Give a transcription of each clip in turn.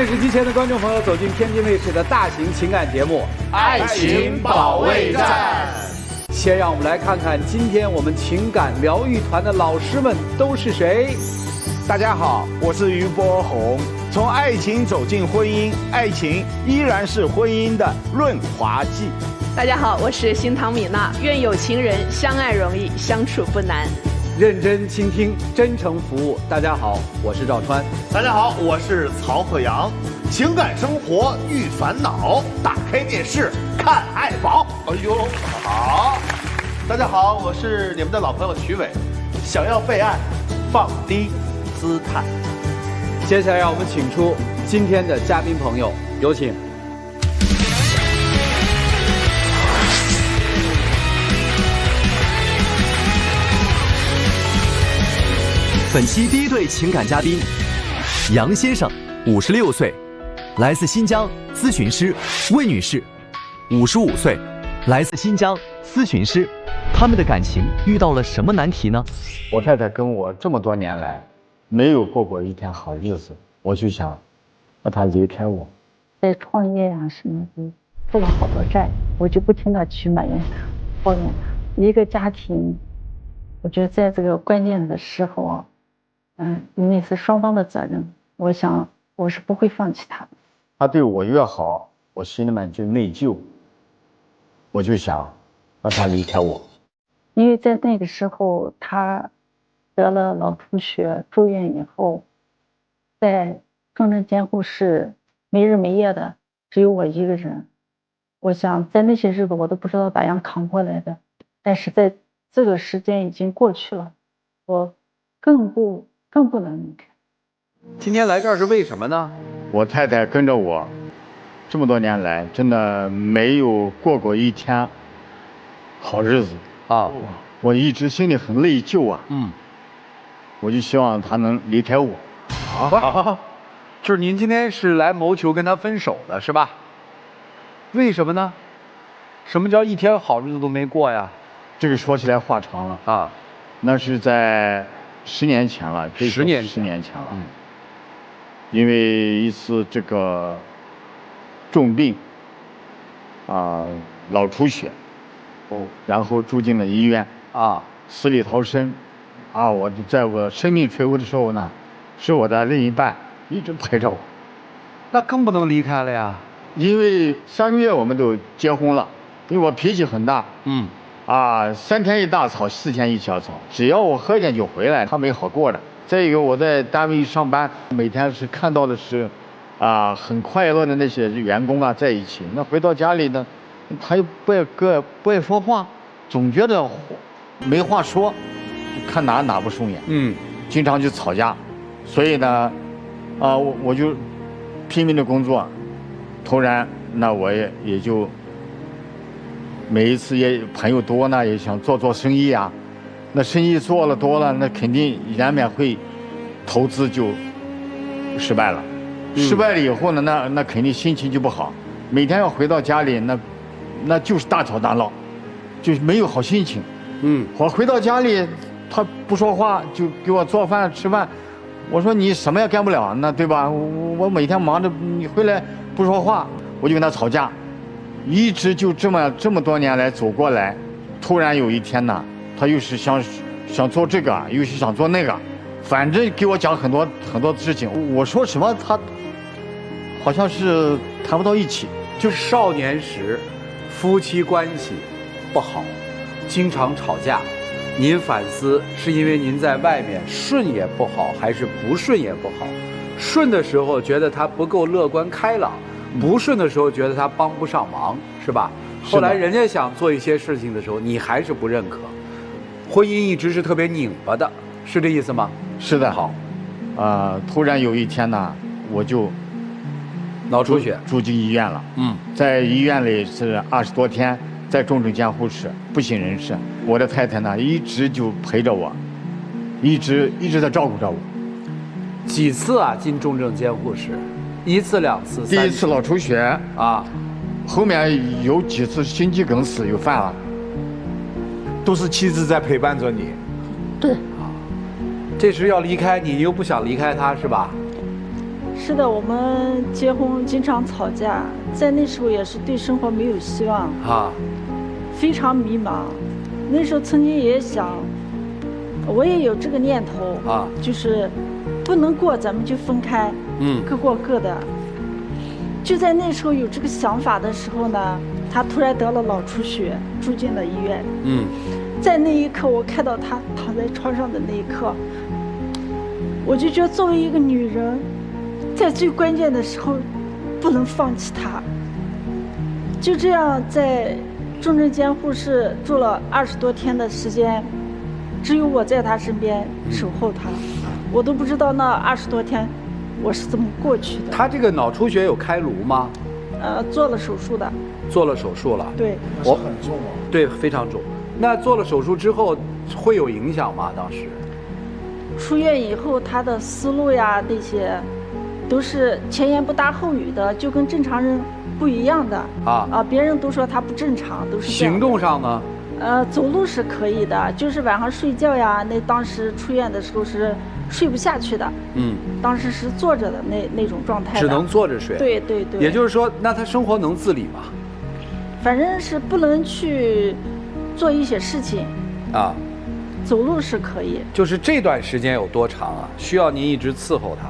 电视机前的观众朋友，走进天津卫视的大型情感节目《爱情保卫战》。先让我们来看看今天我们情感疗愈团的老师们都是谁。大家好，我是于波红。从爱情走进婚姻，爱情依然是婚姻的润滑剂。大家好，我是新唐米娜。愿有情人相爱容易，相处不难。认真倾听，真诚服务。大家好，我是赵川。大家好，我是曹鹤阳。情感生活遇烦恼，打开电视看爱宝。哎呦，好！大家好，我是你们的老朋友徐伟。想要被爱，放低姿态。接下来让我们请出今天的嘉宾朋友，有请。本期第一对情感嘉宾，杨先生，56岁，来自新疆，咨询师；魏女士，55岁，来自新疆，咨询师。他们的感情遇到了什么难题呢？我太太跟我这么多年来，没有过过一天好日子，我就想让她离开我。在创业啊什么的，负了好多债，我就不停地去埋怨她、抱怨她。一个家庭，我觉得在这个关键的时候啊，因为是双方的责任，我想我是不会放弃他的。他对我越好，我心里面就内疚，我就想让他离开我。因为在那个时候，他得了脑出血，住院以后，在重症监护室没日没夜的，只有我一个人。我想在那些日子我都不知道咋样扛过来的，但是在这个时间已经过去了，我更不能离开。今天来这儿是为什么呢？我太太跟着我这么多年来，真的没有过过一天好日子啊！我一直心里很内疚啊。我就希望她能离开我。好，就是您今天是来谋求跟他分手的是吧？为什么呢？什么叫一天好日子都没过呀？这个说起来话长了啊。那是在10年前了，10年前了。因为一次这个重病脑出血，然后住进了医院啊，死里逃生啊！我在我生命垂危的时候呢，是我的另一半一直陪着我。那更不能离开了呀。因为3个月我们都结婚了，因为我脾气很大，3天一大吵，4天一小吵，只要我喝点酒回来，他没好过的。再一个，我在单位上班，每天是看到的是，很快乐的那些员工在一起。那回到家里呢，他又不爱说话，总觉得没话说，看哪不顺眼，经常就吵架。所以呢，我就拼命的工作，突然那我也就每一次也朋友多呢，也想做生意啊。那生意做了多了，那肯定难免会投资就失败了。失败了以后呢，那肯定心情就不好，每天要回到家里，那就是大吵大闹，就没有好心情。我回到家里，他不说话，就给我做饭吃饭。我说你什么也干不了，那对吧？我每天忙着，你回来不说话，我就跟他吵架，一直就这么多年来走过来。突然有一天呢，他又是想做这个，又是想做那个，反正给我讲很多事情。我说什么，他好像是谈不到一起。就少年时，夫妻关系不好，经常吵架。您反思是因为您在外面顺也不好，还是不顺也不好？顺的时候觉得他不够乐观开朗，不顺的时候觉得他帮不上忙，是吧？后来人家想做一些事情的时候，你还是不认可。婚姻一直是特别拧巴的，是这意思吗？是的。好，突然有一天呢，我就脑出血住进医院了。在医院里是20多天，在重症监护室，不省人事。我的太太呢，一直就陪着我，一直在照顾着我。几次进重症监护室？1次、2次、3次。第一次脑出血后面有几次心肌梗死又犯了。都是妻子在陪伴着你。对。这时要离开你，又不想离开他，是吧？是的，我们结婚经常吵架，在那时候也是对生活没有希望啊，非常迷茫。那时候曾经也想，我也有这个念头啊，就是不能过咱们就分开，各过各的。就在那时候有这个想法的时候呢，他突然得了脑出血，住进了医院。在那一刻，我看到他躺在床上的那一刻，我就觉得作为一个女人，在最关键的时候不能放弃他。就这样在重症监护室住了20多天的时间，只有我在他身边守候他，我都不知道那20多天我是怎么过去的。他这个脑出血有开颅吗？做了手术的。做了手术了。对。我很重哦。对，非常重。那做了手术之后会有影响吗？当时？出院以后，他的思路呀那些，都是前言不搭后语的，就跟正常人不一样的。别人都说他不正常，都是这样。行动上呢？走路是可以的，就是晚上睡觉呀，那当时出院的时候是睡不下去的。当时是坐着的那种状态的。只能坐着睡。对对对。也就是说，那他生活能自理吗？反正是不能去做一些事情。走路是可以。就是这段时间有多长啊？需要您一直伺候他？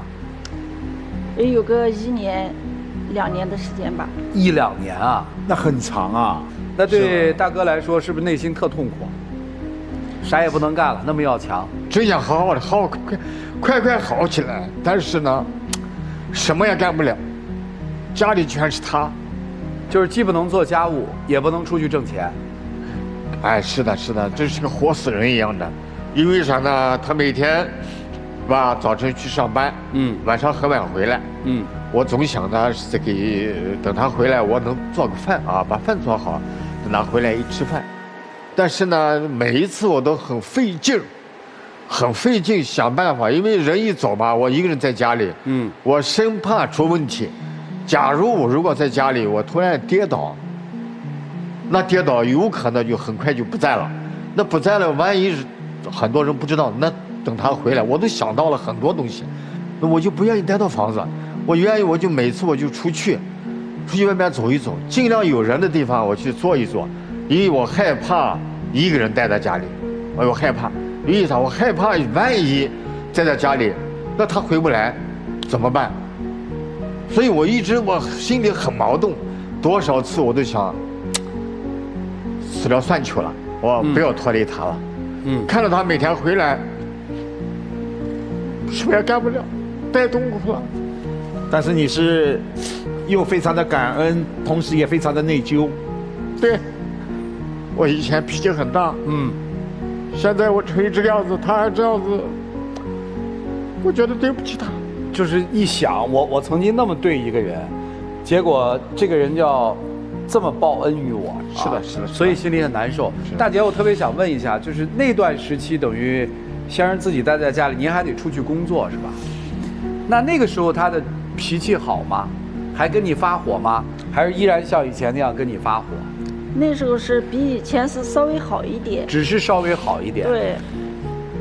也有个1年、2年的时间吧。1、2年啊？那很长啊。那对大哥来说，是不是内心特痛苦？啥也不能干了，那么要强。真想好好的，快好起来，但是呢，什么也干不了，家里全是他，就是既不能做家务，也不能出去挣钱。哎，是的，这是个活死人一样的。因为啥呢？他每天，早晨去上班，晚上很晚回来，我总想着是等他回来，我能做个饭啊，把饭做好，等他回来一吃饭。但是呢，每一次我都很费劲想办法，因为人一走嘛，我一个人在家里，我生怕出问题。假如我如果在家里，我突然跌倒，那跌倒有可能就很快就不在了。那不在了，万一很多人不知道，那等他回来，我都想到了很多东西，那我就不愿意待到房子，我愿意我就每次我就出去外面走一走，尽量有人的地方我去坐一坐，因为我害怕一个人待在家里，我害怕，因为啥？我害怕万一在家里，那他回不来怎么办？所以我心里很矛盾，多少次我都想死了算球了，我不要拖累他了。看到他每天回来，什么也干不了，太痛苦了。但是你是又非常的感恩，同时也非常的内疚。对，我以前脾气很大，现在我成这个样子，他还这样子，我觉得对不起他。就是一想，我曾经那么对一个人，结果这个人要这么报恩于我。是的，所以心里很难受。大姐，我特别想问一下，就是那段时期等于先生自己待在家里，您还得出去工作是吧？那个时候他的脾气好吗？还跟你发火吗？还是依然像以前那样跟你发火？那时候是比以前是稍微好一点，只是稍微好一点。对，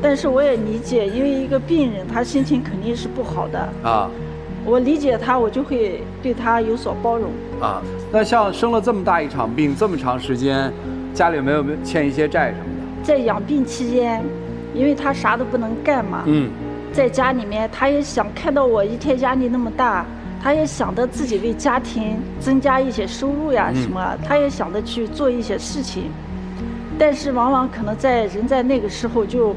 但是我也理解，因为一个病人他心情肯定是不好的我理解他，我就会对他有所包容那像生了这么大一场病，这么长时间，家里有没有欠一些债什么的？在养病期间，因为他啥都不能干嘛，在家里面他也想看到我一天压力那么大，他也想着自己为家庭增加一些收入呀什么，他也想着去做一些事情，但是往往可能人在那个时候就，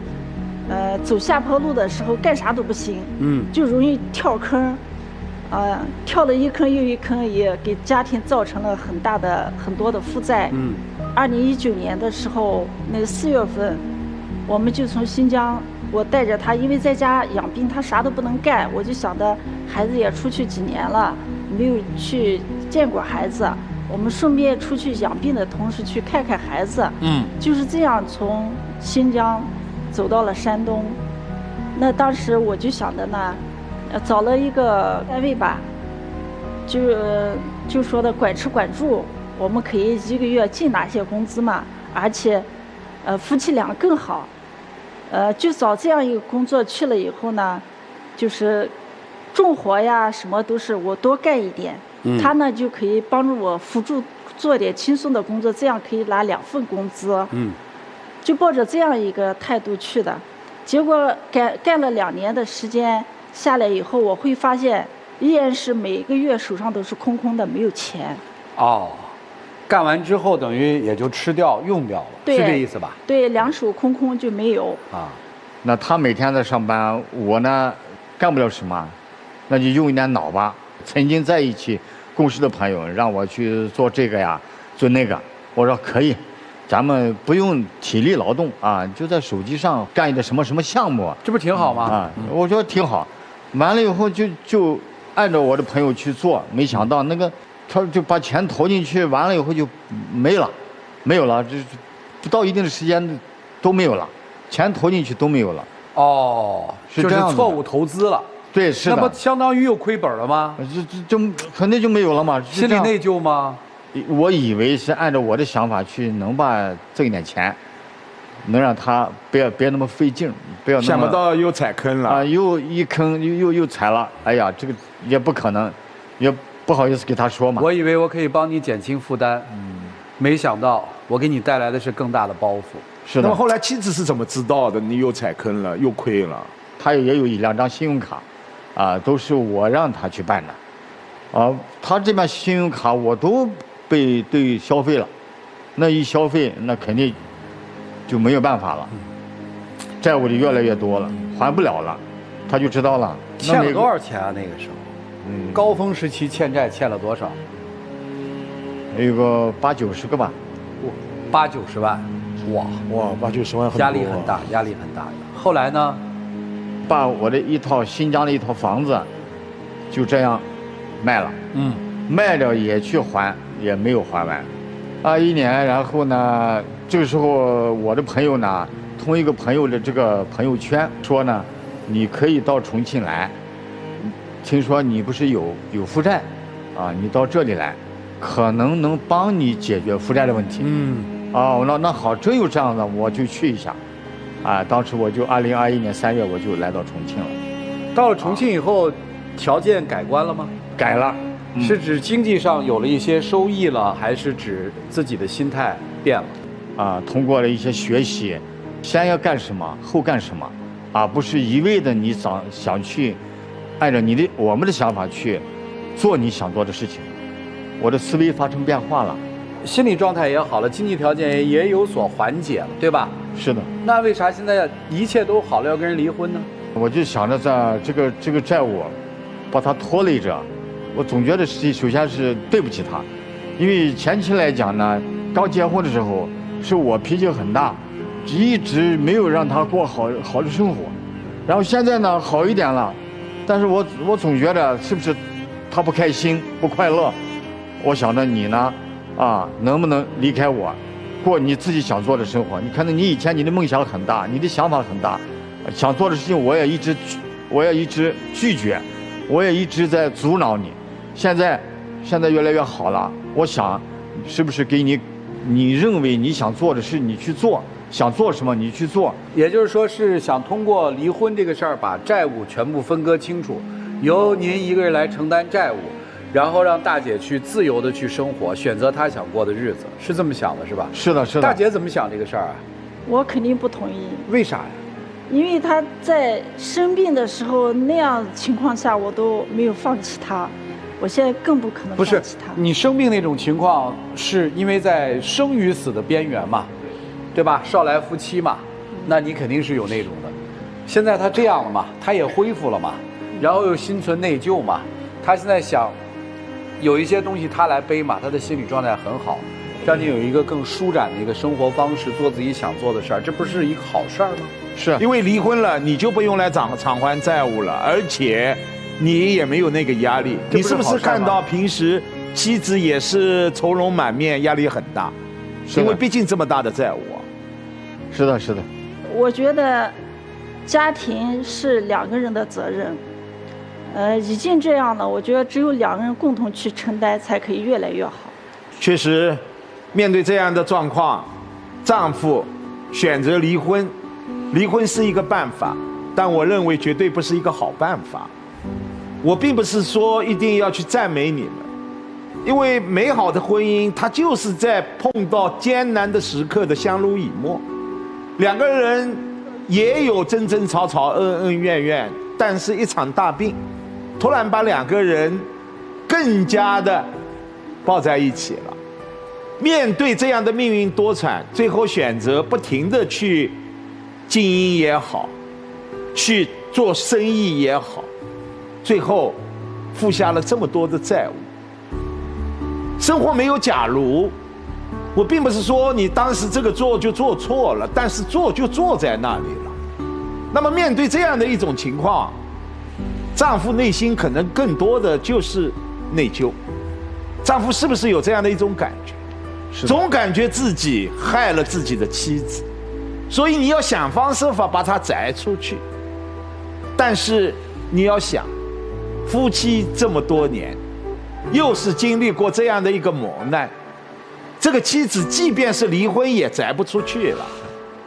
走下坡路的时候干啥都不行，就容易跳坑，跳了一坑又一坑，也给家庭造成了很多的负债。2019年的时候，那个4月份，我们就从新疆。我带着他，因为在家养病，他啥都不能干，我就想着孩子也出去几年了，没有去见过孩子，我们顺便出去养病的同时去看看孩子。就是这样从新疆走到了山东。那当时我就想着呢，找了一个单位吧，就说的管吃管住，我们可以1个月净拿些工资嘛，而且夫妻俩更好。就找这样一个工作去了以后呢，就是重活呀什么都是我多干一点，他呢就可以帮助我辅助做点轻松的工作，这样可以拿2份工资。就抱着这样一个态度去的，结果干了2年的时间下来以后，我会发现依然是每个月手上都是空空的，没有钱。哦，干完之后等于也就吃掉用掉了，是这意思吧？对，2手空空就没有。啊，那他每天在上班，我呢干不了什么，那就用一点脑吧。曾经在一起共事的朋友让我去做这个呀，做那个，我说可以。咱们不用体力劳动啊，就在手机上干一个什么什么项目，这不挺好吗？啊，我觉得挺好。完了以后就按照我的朋友去做，没想到那个他就把钱投进去，完了以后就没了，这不到一定的时间都没有了，钱投进去都没有了。哦，就是错误投资了。对，是的。那不相当于又亏本了吗？就肯定就没有了嘛。心里内疚吗？我以为是按照我的想法去，能把挣一点钱，能让他别那么费劲，不要那么。想不到又踩坑了啊！又一坑又踩了，哎呀，这个也不可能，也不好意思给他说嘛。我以为我可以帮你减轻负担，没想到我给你带来的是更大的包袱。是的。那么后来妻子是怎么知道的？你又踩坑了，又亏了？他也有1-2张信用卡，啊，都是我让他去办的，啊，他这边信用卡我都对消费了，那一消费那肯定就没有办法了，债务就越来越多了，还不了了，他就知道了。欠了多少钱啊？那个时候，高峰时期欠债欠了多少？有个80-90个吧。80-90万，哇，80-90万，压力很大，压力很大。后来呢？把我的新疆的一套房子就这样卖了，卖了也去还，也没有还完，21年。然后呢，这个时候我的朋友呢，通一个朋友的这个朋友圈说呢，你可以到重庆来，听说你不是有负债，啊，你到这里来，可能能帮你解决负债的问题。那好，真有这样的，我就去一下。啊，当时我就2021年3月我就来到重庆了。到了重庆以后，条件改观了吗？改了，是指经济上有了一些收益了，还是指自己的心态变了？啊，通过了一些学习，先要干什么，后干什么，啊，不是一味的你想去按照我们的想法去做你想做的事情。我的思维发生变化了，心理状态也好了，经济条件也有所缓解了，对吧？是的。那为啥现在一切都好了要跟人离婚呢？我就想着这个债务把他拖累着，我总觉得首先是对不起他，因为前期来讲呢，刚结婚的时候是我脾气很大，一直没有让他过好的生活，然后现在呢好一点了，但是我总觉得是不是他不开心不快乐，我想着你呢，啊，能不能离开我，过你自己想做的生活？你看，你以前你的梦想很大，你的想法很大，想做的事情我也一直拒绝，我也一直在阻挠你。现在越来越好了，我想是不是给你认为你想做的事你去做，想做什么你去做。也就是说是想通过离婚这个事儿把债务全部分割清楚，由您一个人来承担债务，然后让大姐去自由的去生活，选择她想过的日子，是这么想的，是吧？是的，是的。大姐怎么想这个事儿啊？我肯定不同意。为啥呀？因为她在生病的时候那样情况下，我都没有放弃她，我现在更不可能放弃她。你生病那种情况，是因为在生与死的边缘嘛，对吧？少来夫妻嘛，那你肯定是有那种的。现在她这样了嘛，她也恢复了嘛，然后又心存内疚嘛，她现在想有一些东西她来背嘛，她的心理状态很好，让你有一个更舒展的一个生活方式，做自己想做的事儿，这不是一个好事儿吗？是因为离婚了，你就不用来偿还债务了，而且你也没有那个压力。你是不是看到平时妻子也是愁容满面，压力很大？因为毕竟这么大的债务。是的，是的。我觉得家庭是2个人的责任，已经这样了，我觉得只有2个人共同去承担，才可以越来越好。确实，面对这样的状况，丈夫选择离婚，离婚是一个办法，但我认为绝对不是一个好办法。我并不是说一定要去赞美你们，因为美好的婚姻，它就是在碰到艰难的时刻的相濡以沫。两个人也有争争吵吵、恩恩怨怨，但是一场大病，突然把两个人更加的抱在一起了。面对这样的命运多舛，最后选择不停地去经营也好，去做生意也好，最后付下了这么多的债务。生活没有假如，我并不是说你当时这个做就做错了，但是做就做在那里了。那么面对这样的一种情况，丈夫内心可能更多的就是内疚。丈夫是不是有这样的一种感觉？总感觉自己害了自己的妻子，所以你要想方设法把她摘出去。但是你要想，夫妻这么多年，又是经历过这样的一个磨难，这个妻子即便是离婚也摘不出去了，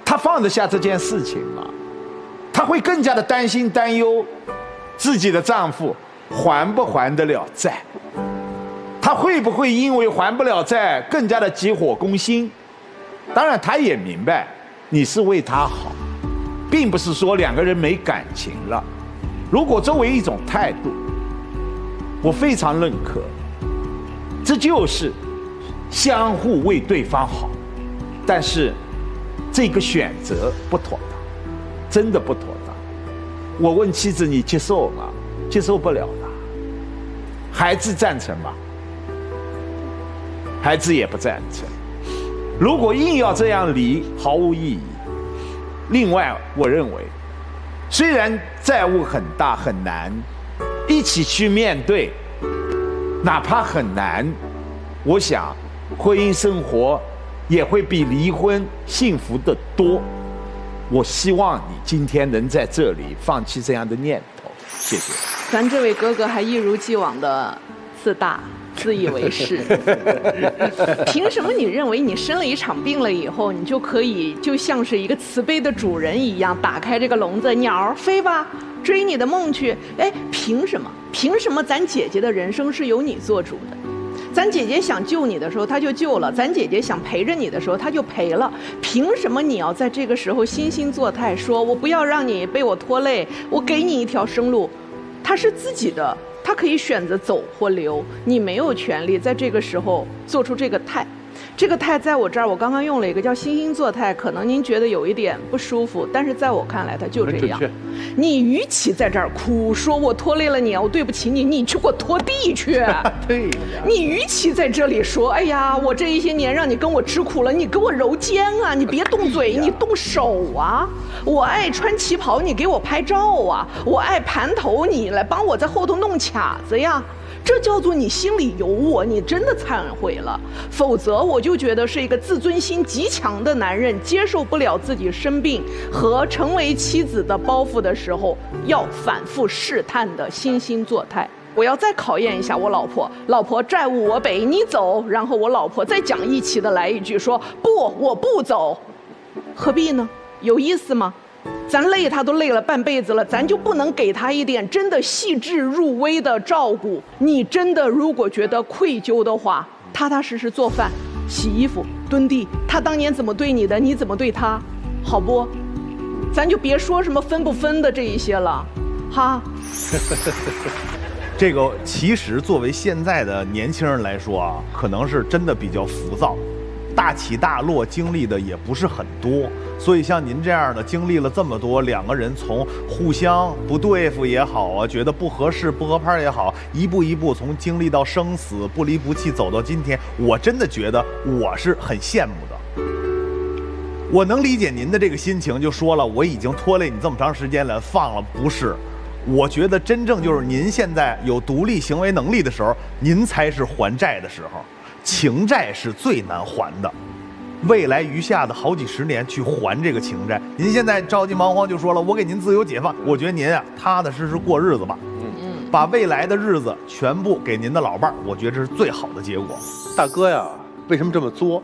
她放得下这件事情吗？她会更加的担心担忧自己的丈夫还不还得了债，她会不会因为还不了债更加的急火攻心？当然她也明白你是为她好，并不是说两个人没感情了。如果作为一种态度，我非常认可，这就是相互为对方好。但是这个选择不妥当，真的不妥当。我问妻子，你接受吗？接受不了的。孩子赞成吗？孩子也不赞成。如果硬要这样离，毫无意义。另外我认为，虽然债务很大很难，一起去面对，哪怕很难，我想婚姻生活也会比离婚幸福得多。我希望你今天能在这里放弃这样的念头，谢谢。咱这位哥哥还一如既往的自大、自以为是。凭什么你认为你生了一场病了以后，你就可以就像是一个慈悲的主人一样，打开这个笼子，鸟儿飞吧，追你的梦去？哎，凭什么？凭什么咱姐姐的人生是由你做主的？咱姐姐想救你的时候，她就救了；咱姐姐想陪着你的时候，她就陪了。凭什么你要在这个时候惺惺作态，说我不要让你被我拖累，我给你一条生路？她是自己的，她可以选择走或留，你没有权利在这个时候做出这个态。这个态在我这儿，我刚刚用了一个叫惺惺作态，可能您觉得有一点不舒服，但是在我看来，它就这样。你与其在这儿哭，说我拖累了你，我对不起你，你去给我拖地去。对呀。你与其在这里说，哎呀，我这一些年让你跟我吃苦了，你给我揉肩啊，你别动嘴，你动手啊。我爱穿旗袍，你给我拍照啊。我爱盘头，你来帮我在后头弄卡子呀。这叫做你心里有我，你真的忏悔了。否则我就觉得是一个自尊心极强的男人，接受不了自己生病和成为妻子的包袱的时候，要反复试探的惺惺作态。我要再考验一下我老婆，老婆债务我背，你走。然后我老婆再讲义气的来一句说，不，我不走。何必呢？有意思吗？咱累他都累了半辈子了，咱就不能给他一点真的细致入微的照顾？你真的如果觉得愧疚的话，踏踏实实做饭、洗衣服、蹲地，他当年怎么对你的，你怎么对他，好不？咱就别说什么分不分的这一些了，哈。这个其实作为现在的年轻人来说啊，可能是真的比较浮躁，大起大落经历的也不是很多。所以像您这样的经历了这么多，两个人从互相不对付也好啊，觉得不合适不合拍也好，一步一步从经历到生死，不离不弃走到今天，我真的觉得我是很羡慕的。我能理解您的这个心情，就说了我已经拖累你这么长时间了，放了不是。我觉得真正就是您现在有独立行为能力的时候，您才是还债的时候，情债是最难还的。未来余下的好几十年去还这个情债，您现在着急忙慌就说了，我给您自由解放，我觉得您啊踏踏实实过日子吧，把未来的日子全部给您的老伴儿，我觉得这是最好的结果。大哥呀，为什么这么作？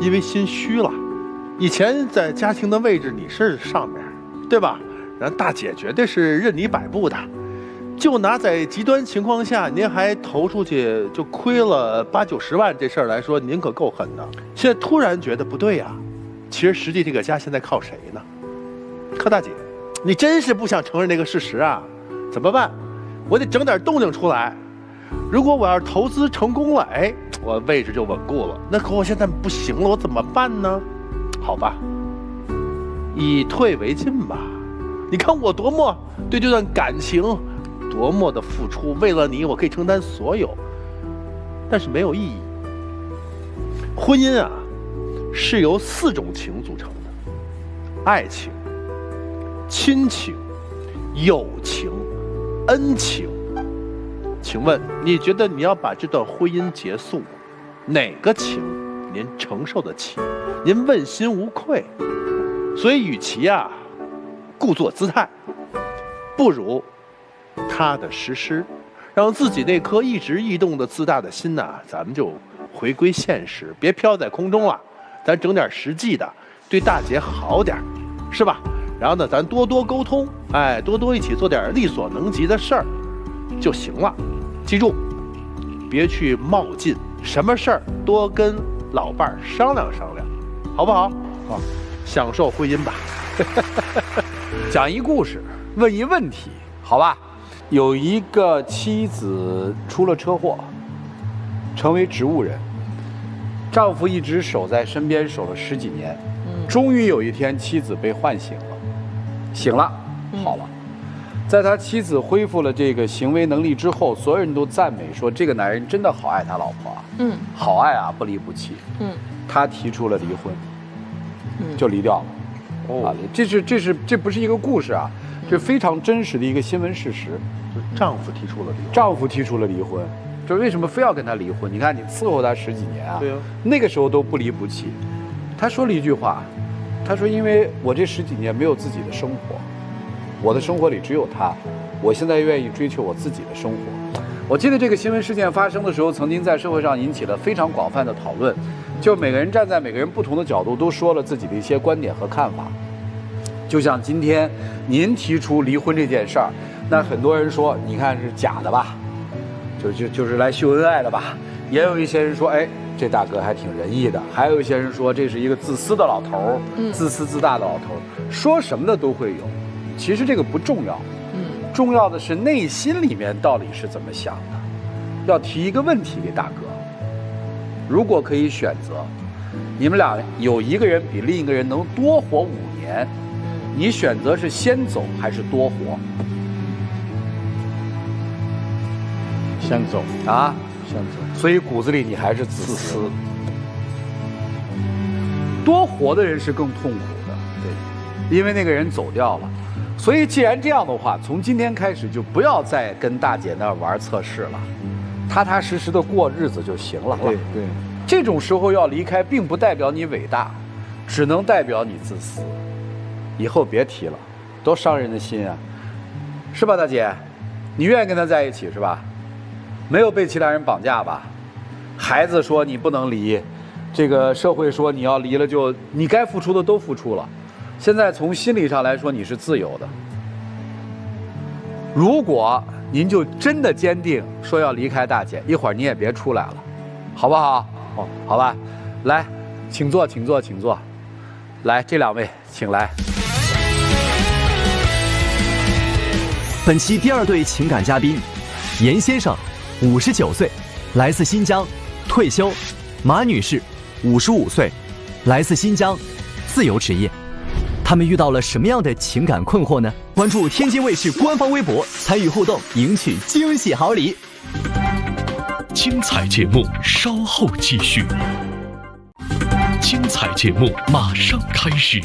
因为心虚了。以前在家庭的位置你是上面，对吧？然后大姐绝对是任你摆布的，就拿在极端情况下，您还投出去就亏了80、90万这事儿来说，您可够狠的。现在突然觉得不对呀，其实实际这个家现在靠谁呢？柯大姐，你真是不想承认这个事实啊？怎么办？我得整点动静出来。如果我要是投资成功了，哎，我位置就稳固了。那可我现在不行了，我怎么办呢？好吧，以退为进吧。你看我多么对这段感情多么的付出，为了你我可以承担所有，但是没有意义。婚姻啊，是由4种情组成的：爱情、亲情、友情、恩情。请问你觉得你要把这段婚姻结束，哪个情您承受得起？您问心无愧。所以与其啊故作姿态，不如踏踏实实，让自己那颗一直异动的自大的心呐，咱们就回归现实，别飘在空中了。咱整点实际的，对大姐好点，是吧？然后呢，咱多多沟通，哎，多多一起做点力所能及的事儿就行了。记住，别去冒进，什么事儿多跟老伴儿商量商量，好不好？好，享受婚姻吧。讲一故事，问一问题，好吧？有一个妻子出了车祸，成为植物人，丈夫一直守在身边，守了10几年，终于有一天妻子被唤醒了，醒了，好了。在他妻子恢复了这个行为能力之后，所有人都赞美说这个男人真的好爱他老婆啊，好爱啊，不离不弃，他提出了离婚，就离掉了，啊，这不是一个故事啊，这非常真实的一个新闻事实。丈夫提出了离婚，丈夫提出了离婚，这为什么非要跟他离婚？你看你伺候他10几年啊，对啊，那个时候都不离不弃。他说了一句话，他说因为我这10几年没有自己的生活。我的生活里只有他，我现在愿意追求我自己的生活。我记得这个新闻事件发生的时候，曾经在社会上引起了非常广泛的讨论，就每个人站在每个人不同的角度，都说了自己的一些观点和看法。就像今天您提出离婚这件事儿，那很多人说，你看是假的吧，就是来秀恩爱的吧。也有一些人说，哎，这大哥还挺仁义的。还有一些人说，这是一个自私的老头儿，自私自大的老头儿，说什么的都会有。其实这个不重要，重要的是内心里面到底是怎么想的。要提一个问题给大哥，如果可以选择，你们俩有一个人比另一个人能多活5年，你选择是先走还是多活？先走啊，先走。所以骨子里你还是自私。多活的人是更痛苦的，对，因为那个人走掉了。所以既然这样的话，从今天开始就不要再跟大姐那儿玩测试了，踏踏实实的过日子就行了。对，这种时候要离开，并不代表你伟大，只能代表你自私。以后别提了，多伤人的心啊，是吧，大姐？你愿意跟他在一起是吧？没有被其他人绑架吧？孩子说你不能离，这个社会说你要离了就你该付出的都付出了。现在从心理上来说，你是自由的。如果您就真的坚定说要离开大姐，一会儿你也别出来了，好不好？好吧，来，请坐，请坐，请坐。来，这2位请来。本期第2对情感嘉宾，严先生，59岁，来自新疆，退休；马女士，55岁，来自新疆，自由职业。他们遇到了什么样的情感困惑呢？关注天津卫视官方微博，参与互动，赢取惊喜好礼。精彩节目稍后继续，精彩节目马上开始。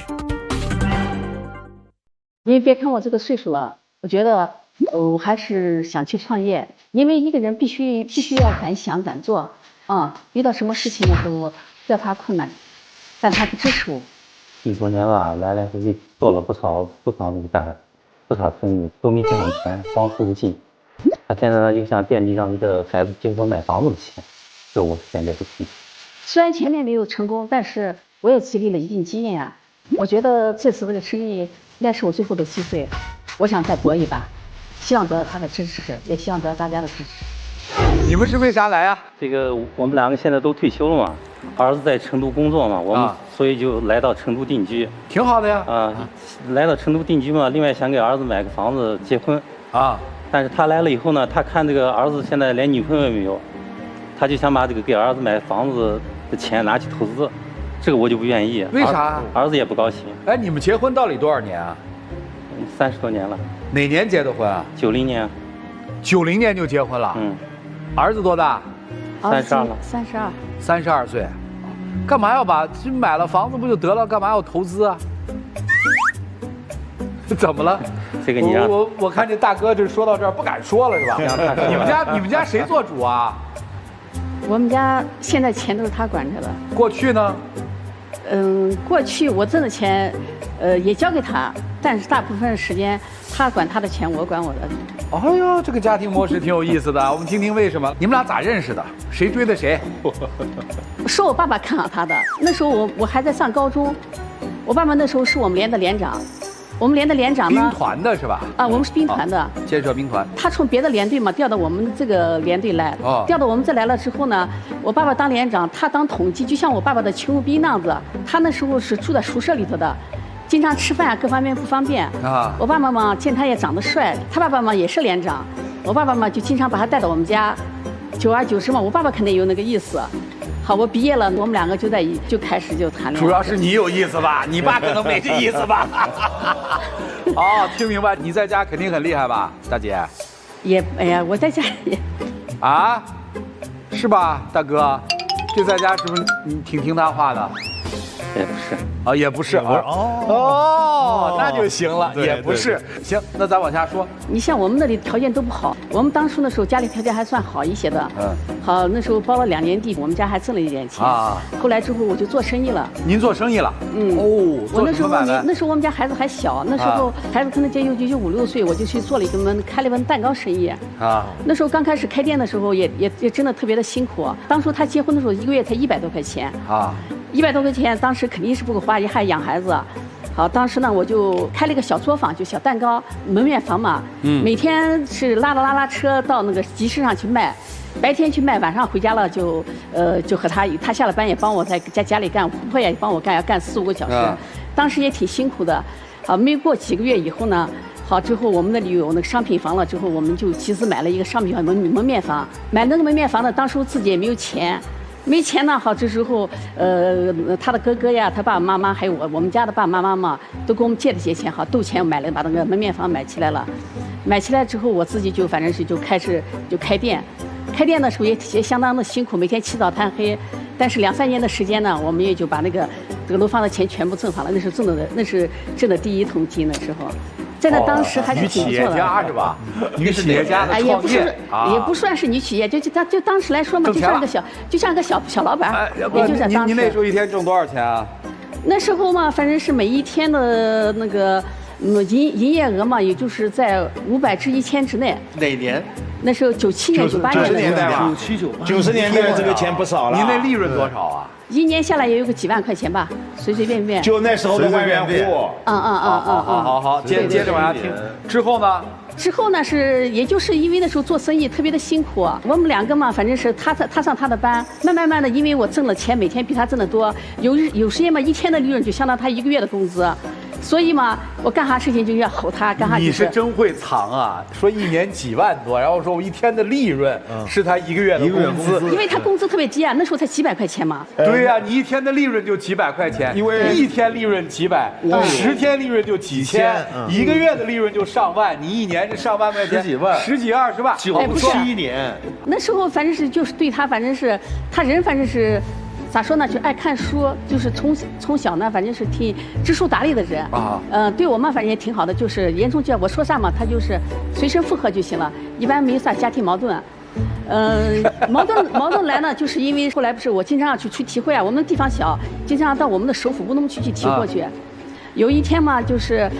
您别看我这个岁数了，我觉得我还是想去创业，因为一个人必须要敢想敢做啊，遇到什么事情的时候再怕困难，但他不支持我。10多年了，来来回回做了不少那个单，不少生意都没挣钱，荒废无尽。他现在呢，就想惦记让一个孩子结婚买房子的钱，这我现在不提。虽然前面没有成功，但是我也积累了一定经验啊。我觉得这次这个生意应该是我最后的机会，我想再搏一把。希望得到他的支持，也希望得到大家的支持。你们是为啥来啊？这个我们两个现在都退休了嘛，儿子在成都工作嘛，我们所以就来到成都定居。挺好的呀。来到成都定居嘛，另外想给儿子买个房子结婚。但是他来了以后呢，他看这个儿子现在连女朋友也没有，他就想把这个给儿子买房子的钱拿去投资，这个我就不愿意。为啥？儿子也不高兴。哎，你们结婚到底多少年啊？30多年了。哪年结的婚啊？90年。90年就结婚了。儿子多大？32了。32岁。干嘛要把买了房子不就得了？干嘛要投资啊？怎么了？这个你让我看这大哥这说到这儿不敢说了是吧？你们家谁做主啊？我们家现在钱都是他管着的。过去呢？过去我挣的钱，也交给他，但是大部分时间他管他的钱，我管我的。哎呦，这个家庭模式挺有意思的，我们听听为什么？你们俩咋认识的？谁追的谁？是我爸爸看好他的。那时候我还在上高中，我爸爸那时候是我们连的连长。我们连的连长呢？兵团的是吧？我们是兵团的。建设兵团。他从别的连队嘛调到我们这个连队来。调到我们这来了之后呢，我爸爸当连长，他当统计，就像我爸爸的勤务兵那样子。他那时候是住在宿舍里头的，经常吃饭各方面不方便。我爸爸嘛见他也长得帅，他爸爸嘛也是连长，我爸爸嘛就经常把他带到我们家，久而久之嘛，我爸爸肯定有那个意思。好，我毕业了，我们两个就开始就谈恋爱。主要是你有意思吧？你爸可能没这意思吧？听明白，你在家肯定很厉害吧，大姐？哎呀，我在家也。是吧，大哥？这在家是不是你挺听他话的？也不是。也不是。那就行了，也不是。行，那咱往下说。你像我们那里条件都不好，我们当初的时候家里条件还算好一些的。好，那时候包了2年地，我们家还挣了一点钱。后来之后我就做生意了。您做生意了？我那时候我们家孩子还小，那时候孩子可能就5、6岁，我就去做了开了一门蛋糕生意。那时候刚开始开店的时候也真的特别的辛苦。当初他结婚的时候1个月才100多块钱。100多块钱，当时肯定是不够花，也还养孩子。好，当时呢我就开了一个小作坊，就小蛋糕门面房嘛。每天是拉车到那个集市上去卖，白天去卖，晚上回家了就和他下了班也帮我在家里干，婆婆也帮我干，要干4、5个小时。当时也挺辛苦的。好，没过几个月以后呢，好之后我们那里有那个商品房了，之后我们就集资买了一个商品房门面房。买那个门面房呢，当初自己也没有钱。没钱呢，好，这时候，他的哥哥呀，他爸爸妈妈，还有我们家的爸爸妈妈，都给我们借了些钱，好，斗钱买了，把那个门面房买起来了。买起来之后，我自己反正是开始开店。开店的时候也相当的辛苦，每天起早贪黑。但是2、3年的时间呢，我们也就把这个楼房的钱全部挣好了。那是挣的第1桶金的时候。在那当时还是挺不错的。女企业家是吧？女企业家的创业也不算是女企业，就当时来说嘛，就像个小老板，也就在当时。您那时候一天挣多少钱啊？那时候嘛，反正是每一天的那个营业额嘛，也就是在500至1000之内。哪年？那时候97年、98年代吧，90年代这个钱不少了。您那利润多少啊？1年下来也有个几万块钱吧，随随便便。就那时候的万元户。好，接着往下听。之后呢？之后呢也就是因为那时候做生意特别的辛苦，我们2个嘛，反正是他上他的班，慢慢的，因为我挣了钱，每天比他挣得多，有时间嘛，1天的利润就相当他1个月的工资。所以嘛，我干啥事情就要吼他，干啥。你是真会藏啊！说1年几万多，然后说我1天的利润是他1个月的工资，因为他工资特别低啊，那时候才几百块钱嘛。对呀，你1天的利润就几百块钱，因为1天利润几百，10天利润就几千，1个月的利润就上万，你1年这上万块钱，10几万，10几20万，97年。那时候反正是就是对他，反正是他人，反正是。咋说呢？就爱看书，就是从小呢，反正是挺知书达理的人对我们反正也挺好的，就是严重我说啥嘛，他就是随声附和就行了，一般没啥家庭矛盾。矛盾来呢，就是因为后来不是我经常要去体会啊，我们地方小，经常到我们的首府乌鲁木齐去提货去。有一天嘛，就是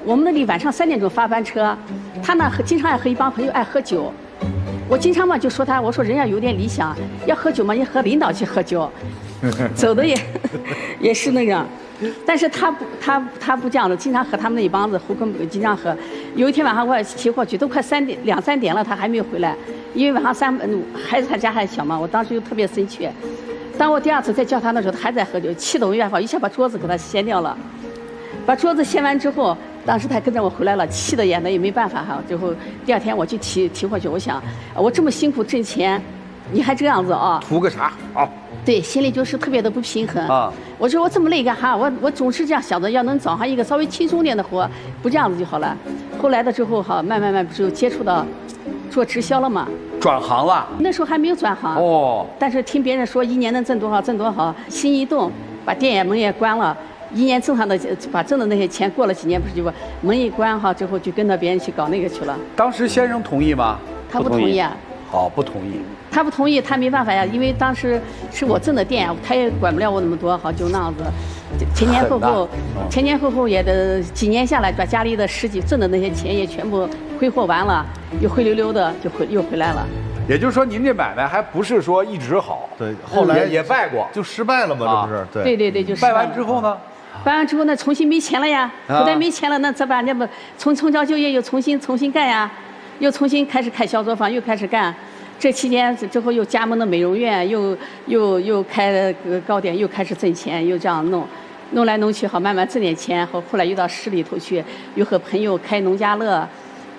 我们那里晚上3点钟发班车，他呢经常爱和一帮朋友爱喝酒。我经常嘛就说他，我说人要有点理想，要喝酒嘛，你和领导去喝酒。走的也是那个，但是他不这样的，经常和他们那一帮子胡跟经常喝。有一天晚上我也骑过去，都快2、3点了，他还没有回来，因为晚上孩子他家还小嘛，我当时就特别生气。当我第2次再叫他的时候，他还在喝酒，气得我没办法，一下把桌子给他掀掉了。把桌子掀完之后，当时他跟着我回来了，气得也没办法哈。最后第2天我就提回去，我想我这么辛苦挣钱，你还这样子啊？图个啥啊？对，心里就是特别的不平衡啊。我说我这么累干哈？我总是这样想着，要能找上一个稍微轻松点的活，不这样子就好了。后来的之后哈，慢慢不是就接触到做直销了嘛？转行了？那时候还没有转行哦。但是听别人说1年能挣多少挣多少，心一动，把店门也关了。1年挣上的把挣的那些钱，过了几年不是就门一关哈，之后就跟着别人去搞那个去了。当时先生同意吗？他不同意啊。好，不同意。他不同意，他没办法呀，因为当时是我挣的店，他也管不了我那么多，好就那样子。前前后后也得几年下来，把家里的10几挣的那些钱也全部挥霍完了，又灰溜溜的又回来了。也就是说，您这买卖还不是说一直好，对，后来也败过，就失败了嘛，这不是？对，就败完之后呢？败完之后呢，重新没钱了呀，后来没钱了，那咋办？那不从教就业又重新干呀，又重新开始开小作坊，又开始干。这期间之后又加盟了美容院，又开了糕点，又开始挣钱，又这样弄来弄去，好慢慢挣点钱。后来又到市里头去，又和朋友开农家乐。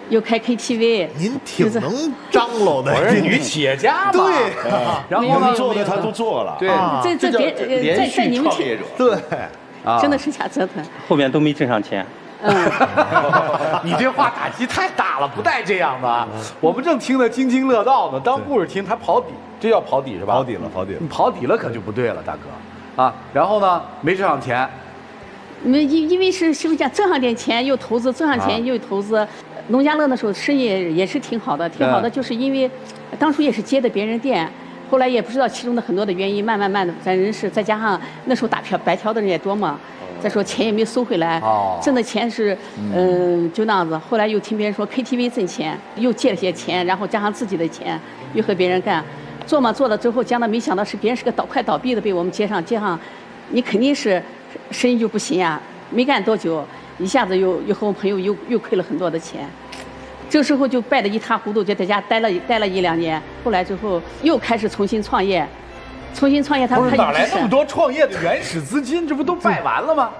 又开 KTV， 您挺能张罗的，我是女企业家嘛。对，然后能做的他都做了。对，这别在你们业者。对，真的是瞎折腾。后面都没挣上钱。你这话打击太大了，不带这样的。我们正听得津津乐道呢，当故事听，他跑底，这叫跑底是吧？跑底了。你跑底了可就不对了，大哥啊。然后呢，没挣上钱。因为是不是讲挣上点钱又投资，挣上钱又投资。农家乐那时候生意也是挺好的，就是因为当初也是接的别人店，后来也不知道其中的很多的原因，慢慢的咱人是再加上那时候白嫖的人也多嘛，再说钱也没收回来，挣的钱是就那样子。后来又听别人说 KTV 挣钱，又借了些钱，然后加上自己的钱，又和别人干，做了之后，将来没想到是别人是个快倒闭的被我们接上，你肯定是生意就不行啊，没干多久。一下子又和我朋友又亏了很多的钱，这时候就败得一塌糊涂，就在家待了1、2年。后来之后又开始重新创业，他不是哪来那么多创业的原始资金？这不都败完了吗？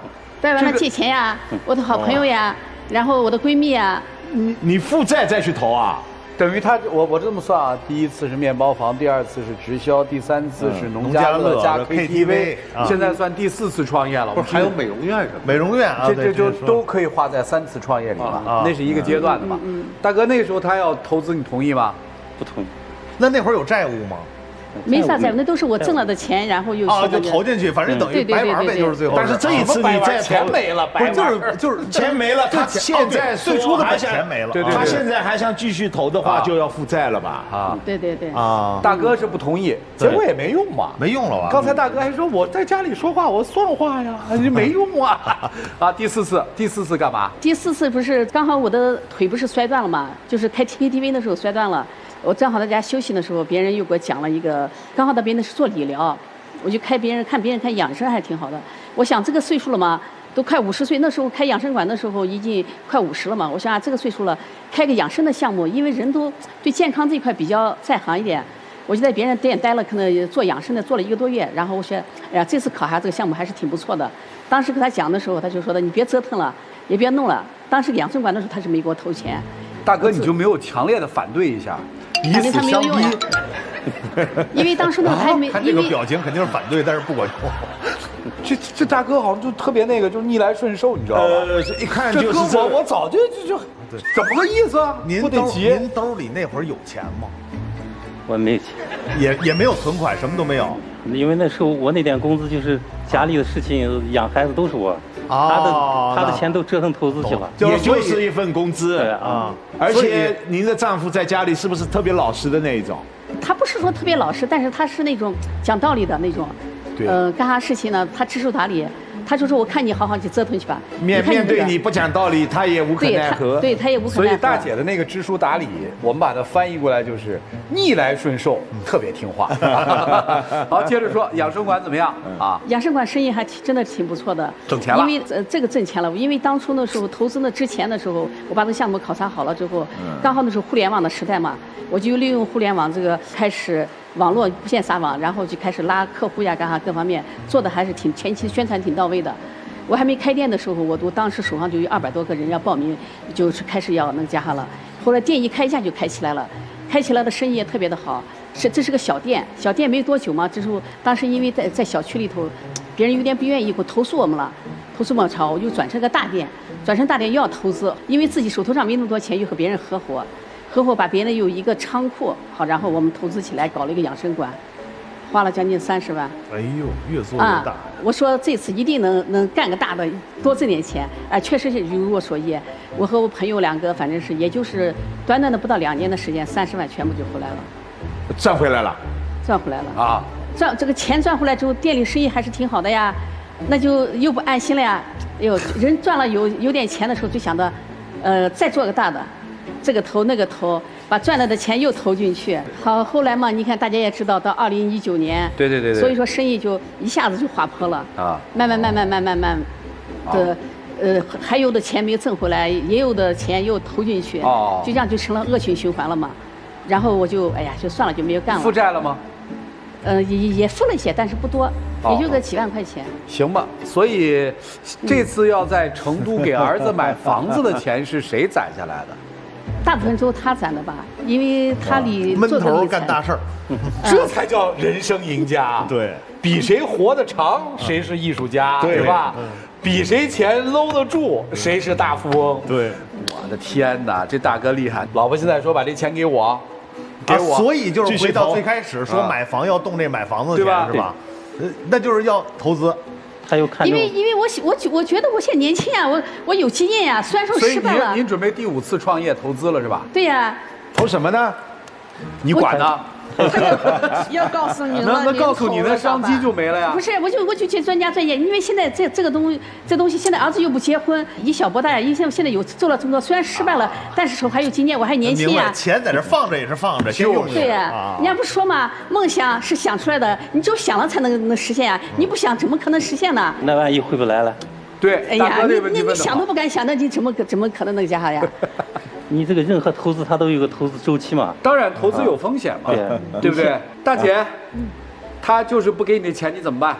败完了借钱呀，我的好朋友呀，然后我的闺蜜呀。你负债再去投啊？等于我这么算啊，第1次是面包房，第2次是直销，第3次是农家乐加 KTV， 现在算第4次创业了。不是还有美容院什么？美容院啊，这就都可以花在3次创业里了，那是一个阶段的嘛。大哥，那个时候他要投资，你同意吗？不同意。那会儿有债务吗？没啥债务，那都是我挣了的钱，然后又就投进去，反正等于白玩呗，就是最后。但是这一次你再钱没了，不是就是钱没了，他现在最初的钱没了，对，他现在还想继续投的话，就要负债了吧？啊，对啊，大哥是不同意，结果也没用嘛，没用了吧？刚才大哥还说我在家里说话我算话呀，没用啊。啊，第4次干嘛？第4次不是刚好我的腿不是摔断了嘛，就是开 KTV 的时候摔断了。我正好在家休息的时候，别人又给我讲了一个，刚好到别人是做理疗，我就看别人看养生还挺好的。我想这个岁数了嘛，都快50岁，那时候开养生馆的时候已经快50了嘛。我想这个岁数了，开个养生的项目，因为人都对健康这一块比较在行一点。我就在别人店待了，可能做养生的做了1个多月，然后我说，哎呀，这次考察这个项目还是挺不错的。当时跟他讲的时候，他就说的，你别折腾了，也别弄了。当时养生馆的时候，他是没给我投钱。大哥，你就没有强烈的反对一下？以死相逼，因为当时呢还没，看这个表情肯定是反对，但是不管用。这大哥好像就特别那个，就是逆来顺受，你知道吧？一看就是我早就怎么个意思啊？您兜里那会儿有钱吗？我没钱，也没有存款，什么都没有。因为那时候我那点工资就是家里的事情，养孩子都是我。他的钱都折腾投资去了，也就是一份工资啊。而且您的丈夫在家里是不是特别老实的那一种？他不是说特别老实，但是他是那种讲道理的那种。对。干啥事情呢？他知书达理。他就说我看你好好去折腾去吧。面对你不讲道理，他也无可奈何。对他也无可奈何。所以大姐的那个知书达理，我们把它翻译过来就是逆来顺受，特别听话。好，接着说养生馆怎么样啊？养生馆生意还真的挺不错的，挣钱了。因为这个挣钱了，因为当初那时候投资之前的时候，我把这个项目考察好了之后，刚好那时候互联网的时代嘛，我就利用互联网这个开始网络无线撒网，然后就开始拉客户呀，干啥各方面做的还是挺前期宣传挺到位的。我还没开店的时候，我当时手上就有200多个人要报名，就是开始要那个加上了。后来店一开一下就开起来了，开起来的生意也特别的好。这是个小店，小店没多久嘛，这时候当时因为在小区里头，别人有点不愿意，投诉我们了，投诉我朝，我就转成个大店，转成大店又要投资，因为自己手头上没那么多钱，又和别人合伙把别人有一个仓库，好，然后我们投资起来搞了一个养生馆，花了将近30万。哎呦，越做越大。我说这次一定能干个大的，多挣点钱。确实是如我所言，我和我朋友2个，反正是也就是短短的不到2年的时间，30万全部就回来了。赚回来了。赚回来了啊！这个钱赚回来之后，店里生意还是挺好的呀，那就又不安心了呀。哎呦，人赚了有点钱的时候，就想着，再做个大的。这个投那个投，把赚来的钱又投进去。好，后来嘛，你看大家也知道，到2019年，对，所以说生意就一下子就滑坡了啊，慢慢的，还有的钱没挣回来，也有的钱又投进去，就这样就成了恶性循环了嘛。然后我就就算了，就没有干了。负债了吗？也付了一些，但是不多，也就个几万块钱。行吧，所以这次要在成都给儿子买房子的钱是谁攒下来的？大部分都是他攒的吧，因为他闷头干大事儿，这才叫人生赢家。对，比谁活得长，谁是艺术家，对吧？比谁钱搂得住，谁是大富翁。对，我的天哪，这大哥厉害！老婆现在说把这钱给我，给我，所以就是回到最开始说买房要动这买房子的钱是吧？那就是要投资。他又看，因为我觉得我现在年轻呀，我有经验呀，虽然说失败了。所以您准备第5次创业投资了是吧？对呀。投什么呢？你管呢？要告诉你了，那告诉你的商机就没了呀。不是，我就去专家专业，因为现在这个东西，现在儿子又不结婚，以小博大呀，因为现在有做了这么多，虽然失败了，但是说还有经验，我还年轻呀。钱在这放着也是放着，先用着。对呀，人家不说嘛，梦想是想出来的，你只有想了才能实现呀，你不想怎么可能实现呢？那万一回不来了？对，哎呀，你想都不敢想，那你怎么可能能加呀？你这个任何投资它都有个投资周期嘛。当然，投资有风险嘛，对不对？大姐，他就是不给你的钱，你怎么办？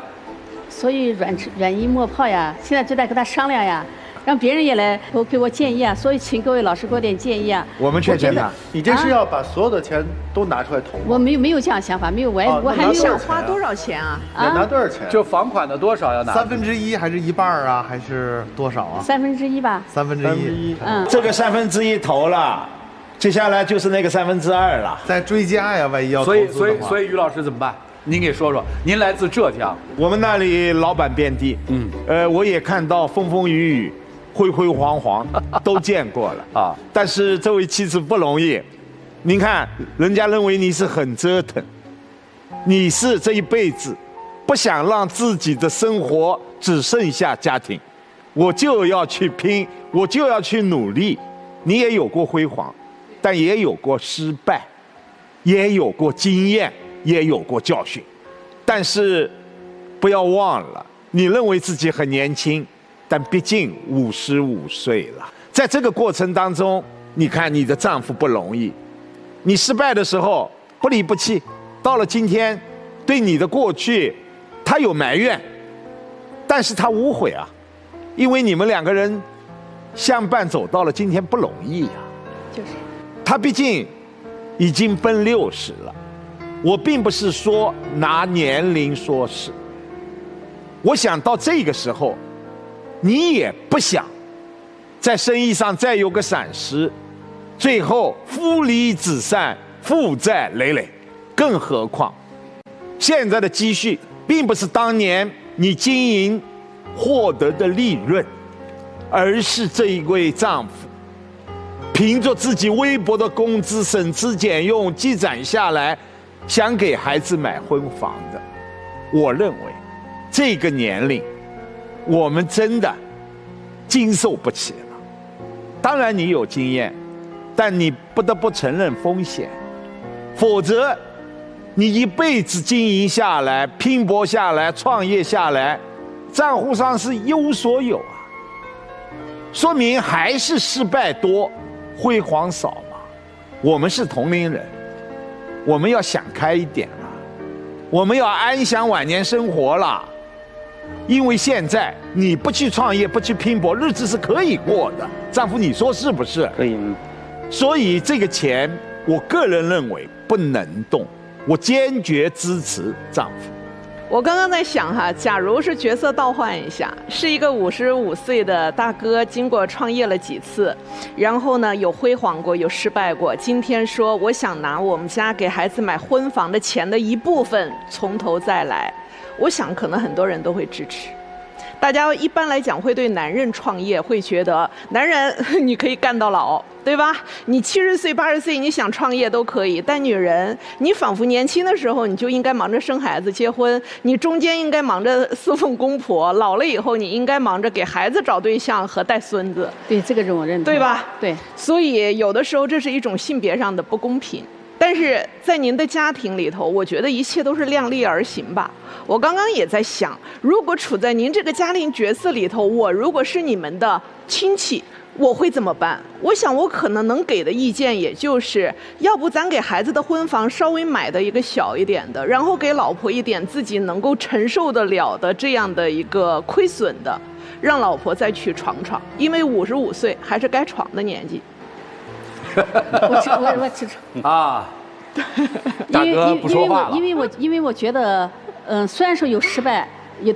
所以软硬磨泡呀，现在就在跟他商量呀，让别人也来给我建议啊。所以请各位老师给我点建议啊。我们劝他，你这是要把所有的钱都拿出来投吗？我没有这样想法，没有，我还没有想花多少钱啊？拿多少钱？就房款的多少要拿？1/3还是1半啊？还是多少啊？1/3吧。1/3。这个1/3投了，接下来就是那个2/3了。再追加呀，万一要投资的话。所以于老师怎么办？您给说说，您来自浙江，我们那里老板遍地，我也看到风风雨雨、辉辉煌煌都见过了啊。但是这位妻子不容易，您看人家认为你是很折腾，你是这一辈子不想让自己的生活只剩下家庭，我就要去拼，我就要去努力。你也有过辉煌，但也有过失败，也有过经验，也有过教训，但是不要忘了，你认为自己很年轻，但毕竟55岁了。在这个过程当中，你看你的丈夫不容易，你失败的时候不离不弃，到了今天，对你的过去，他有埋怨，但是他无悔啊，因为你们2个人相伴走到了今天不容易啊。就是，他毕竟已经奔60了。我并不是说拿年龄说事，我想到这个时候，你也不想在生意上再有个闪失，最后夫离子散，负债累累。更何况，现在的积蓄并不是当年你经营获得的利润，而是这一位丈夫凭着自己微薄的工资，省吃俭用积攒下来，想给孩子买婚房的。我认为这个年龄我们真的经受不起了。当然你有经验，但你不得不承认风险，否则你一辈子经营下来、拼搏下来、创业下来，账户上是一无所有啊，说明还是失败多，辉煌少嘛。我们是同龄人，我们要想开一点了，我们要安享晚年生活了。因为现在你不去创业、不去拼搏，日子是可以过的。丈夫，你说是不是？可以。所以这个钱，我个人认为不能动，我坚决支持丈夫。我刚刚在想哈，假如是角色倒换一下，是一个55岁的大哥，经过创业了几次，然后呢有辉煌过，有失败过。今天说我想拿我们家给孩子买婚房的钱的一部分从头再来，我想可能很多人都会支持。大家一般来讲会对男人创业会觉得，男人你可以干到老，对吧？你70岁、80岁你想创业都可以，但女人，你仿佛年轻的时候你就应该忙着生孩子、结婚，你中间应该忙着侍奉公婆，老了以后你应该忙着给孩子找对象和带孙子。对，这个我认同，对吧？对。所以有的时候这是一种性别上的不公平。但是在您的家庭里头，我觉得一切都是量力而行吧。我刚刚也在想，如果处在您这个家庭角色里头，我如果是你们的亲戚，我会怎么办？我想我可能能给的意见，也就是要不咱给孩子的婚房稍微买的一个小一点的，然后给老婆一点自己能够承受得了的这样的一个亏损的，让老婆再去闯闯，因为55岁还是该闯的年纪。我支持啊，大哥不说话了。因为我觉得，虽然说有失败，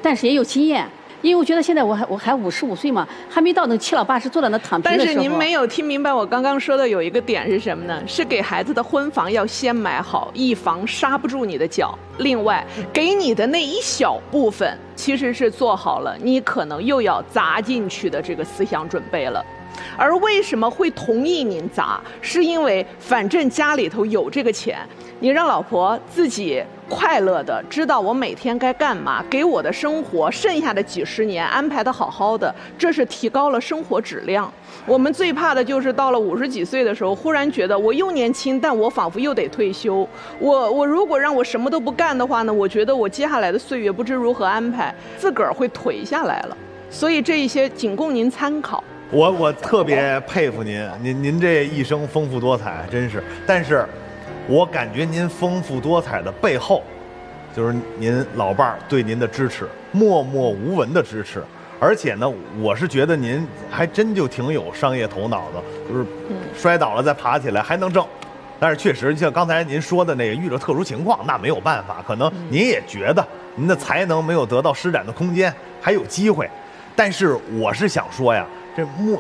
但是也有经验。因为我觉得现在我还55岁嘛，还没到那7老80坐在那躺平的时候。但是您没有听明白我刚刚说的有一个点是什么呢？是给孩子的婚房要先买好，以防刹不住你的脚。另外，给你的那一小部分，其实是做好了你可能又要砸进去的这个思想准备了。而为什么会同意您砸？是因为反正家里头有这个钱，你让老婆自己快乐的知道我每天该干嘛，给我的生活剩下的几十年安排的好好的，这是提高了生活质量。我们最怕的就是到了50几岁的时候，忽然觉得我又年轻，但我仿佛又得退休。我如果让我什么都不干的话呢，我觉得我接下来的岁月不知如何安排，自个儿会颓下来了。所以这一些仅供您参考。我特别佩服您这一生丰富多彩，真是。但是，我感觉您丰富多彩的背后，就是您老伴儿对您的支持，默默无闻的支持。而且呢，我是觉得您还真就挺有商业头脑的，就是摔倒了再爬起来还能挣。但是确实，像刚才您说的那个，遇着特殊情况那没有办法，可能您也觉得您的才能没有得到施展的空间，还有机会。但是我是想说呀。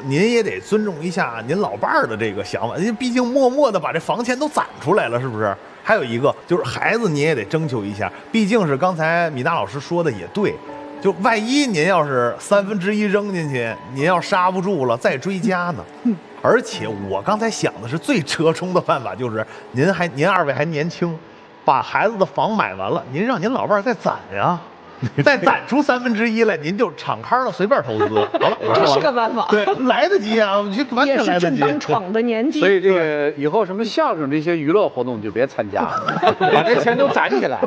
您也得尊重一下您老伴儿的这个想法，您毕竟默默的把这房钱都攒出来了，是不是？还有一个就是孩子，您也得征求一下，毕竟是刚才米娜老师说的也对，就万一您要是1/3扔进去，您要刹不住了，再追加呢。而且我刚才想的是最折中的办法，就是您二位还年轻，把孩子的房买完了，您让您老伴儿再攒呀。再攒出1/3来，您就敞开了，随便投资。好了，这是个办法。对，来得及啊，完全来得及。也是正当闯的年纪。所以这个以后什么相声这些娱乐活动就别参加了，把这钱都攒起来。